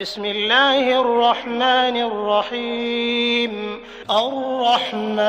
بسم الله الرحمن الرحيم. الرحمن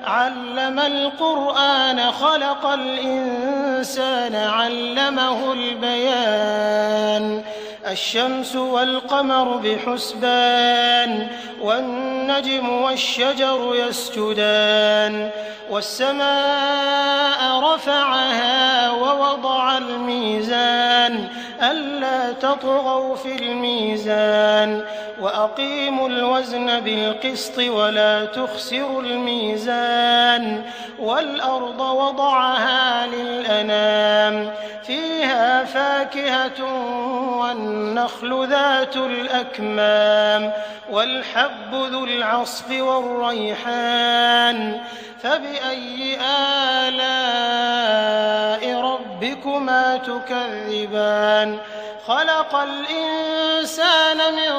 علم القرآن خلق الإنسان علمه البيان. الشمس والقمر بحسبان والنجم والشجر يسجدان والسماء رفعها ووضع الميزان ألا تطغوا في الميزان وأقيموا الوزن بالقسط ولا تخسروا الميزان والأرض وضعها للأنام فيها فاكهة والنخل ذات الأكمام والحب ذو العصف والريحان فبأي آلاء ربكما تكذبان. خلق الإنسان من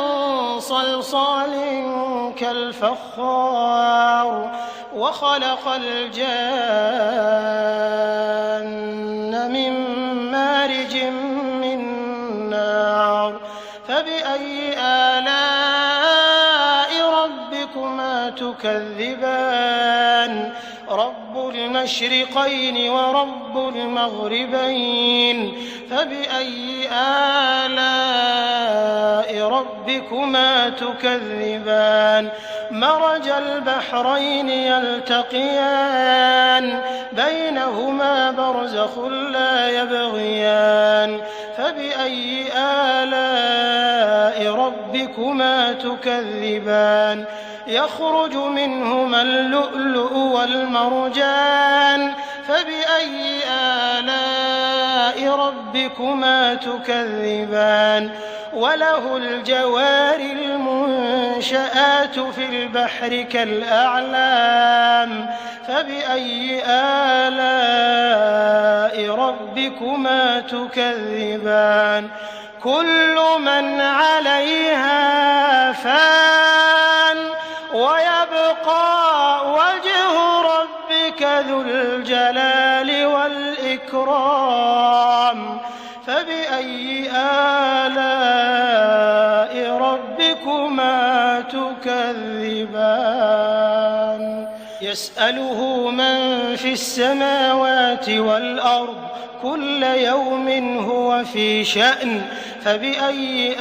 صلصال كالفخار وخلق الجان من مارج من نار فبأي آلاء ربكما تكذبان. رب المشرقين ورب المغربين فبأي آلاء ربكما تكذبان. مرج البحرين يلتقيان بينهما برزخ لا يبغيان فبأي آلاء ربكما تكذبان. يخرج منهما اللؤلؤ والمرجان فبأي آلاء ربكما تكذبان. وله الجوار المنشآت في البحر كالأعلام فبأي آلاء ربكما تكذبان. كل من عليها فان ويبقى وجه ربك ذو الجلال والإكرام فبأي آلاء ربكما تكذبان. يسأله من في السماوات والأرض كل يوم هو في شأن فبأي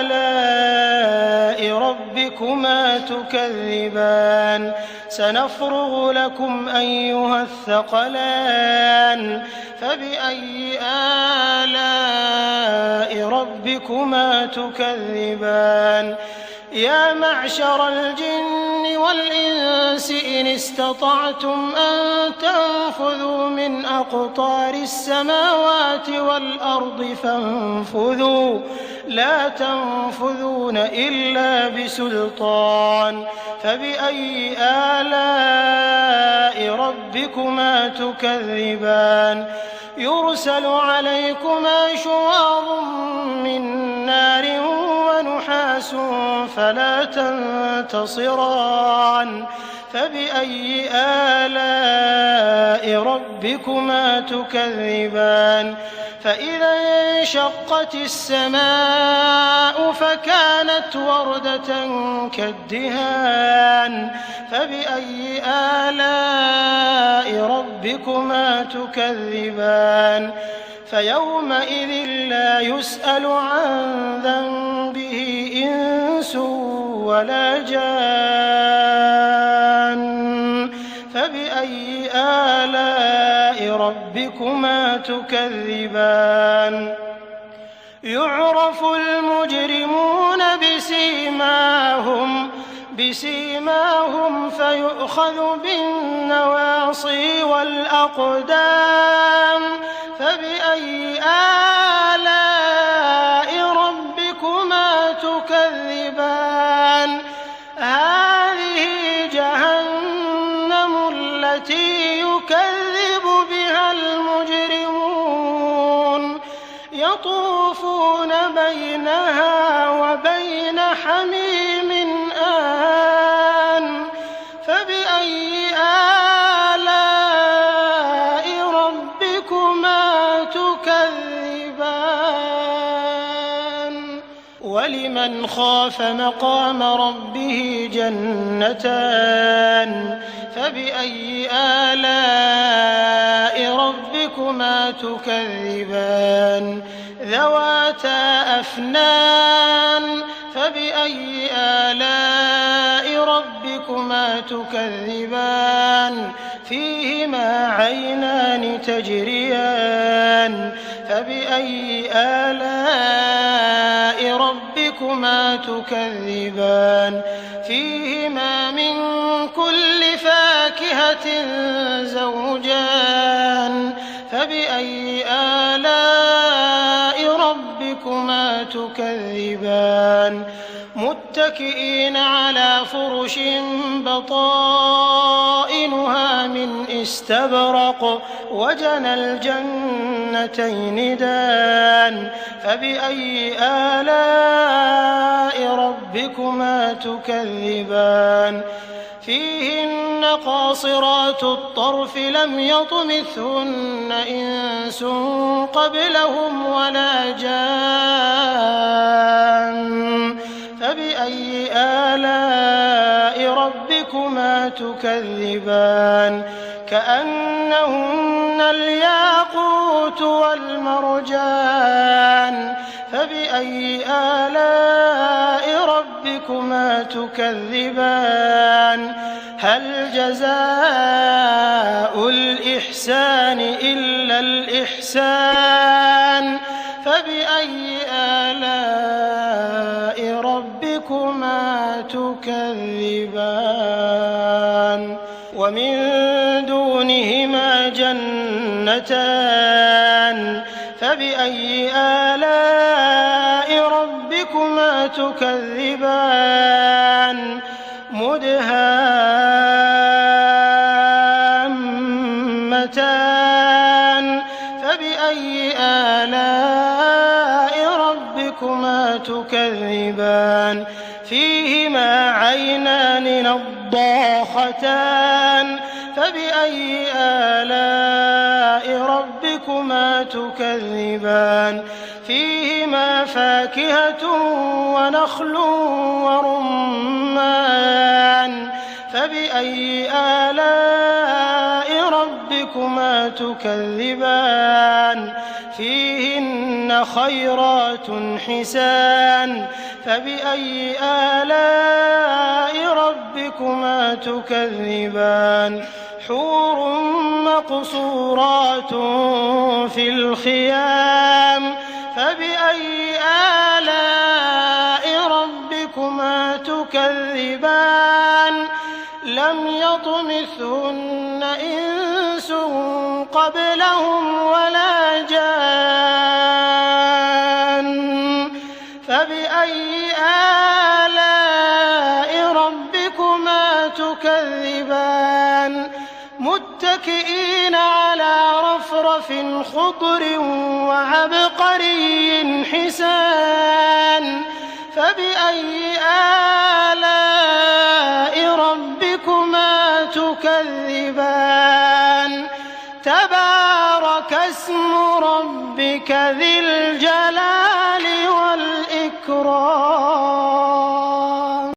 آلاء ربكما تكذبان. سنفرغ لكم أيها الثقلان فبأي آلاء ربكما تكذبان. يا معشر الجن والإنس إن استطعتم أن تنفذوا من أقطار السماوات والأرض فانفذوا لا تنفذون إلا بسلطان فبأي آلاء ربكما تكذبان. يرسل عليكما شواظ من نار ونحاس فلا تنتصران فبأي آلاء ربكما تكذبان. فإذا انشقت السماء فكانت وردة كالدهان فبأي آلاء ربكما تكذبان. فيومئذ لا يسأل عن ذنبه إنس ولا جان فبأي آلاء ربكما تكذبان. يعرف المجرمون بسيماهم فيؤخذ بالنواصي والأقدام فبأي آلاء ربكما تكذبان. هذه جهنم التي يكذب بها المجرمون يطوفون بينها وبين حميم آن فبأي آلاء ربكما تكذبان. ولمن خاف مقام ربه جنتان فبأي آلاء ربكما تكذبان ذواتا أفنان فبأي آلاء ربكما تكذبان فيهما عينان تجريان فبأي آلاء ربكما تكذبان فيهما من كل فاكهة زوجان فبأي آلاء ربكما تكذبان متكئين على فرش بطائنها من استبرق وجنى الجنتين دان فبأي آلاء ربكما تكذبان فيهن قاصرات الطرف لم يطمثهن إنس قبلهم ولا جان فبأي آلاء ربكما تكذبان كأنهن الياقوت والمرجان فبأي آلاء ربكما تكذبان هل جزاء الإحسان إلا الإحسان فبأي آلاء ربكما تكذبان ومن دونهما جنتان فبأي آلاء ربكما تكذبان مدهامتان فبأي آلاء ربكما تكذبان فيهما عينان نضاختان فبأي آلاء ربكما تكذبان فيهما فاكهة ونخل ورمان فبأي آلاء ربكما تكذبان فيهن خيرات حسان فبأي آلاء ربكما تكذبان حور مقصورات في الخيام فبأي آلاء ربكما تكذبان لم يطمثهن إنس قبلهم ولا جان فبأي آلاء ربكما تكذبان متكئين على رفرف خضر وعبقري حسان فبأي آلاء ربكما تبارك اسم ربك ذي الجلال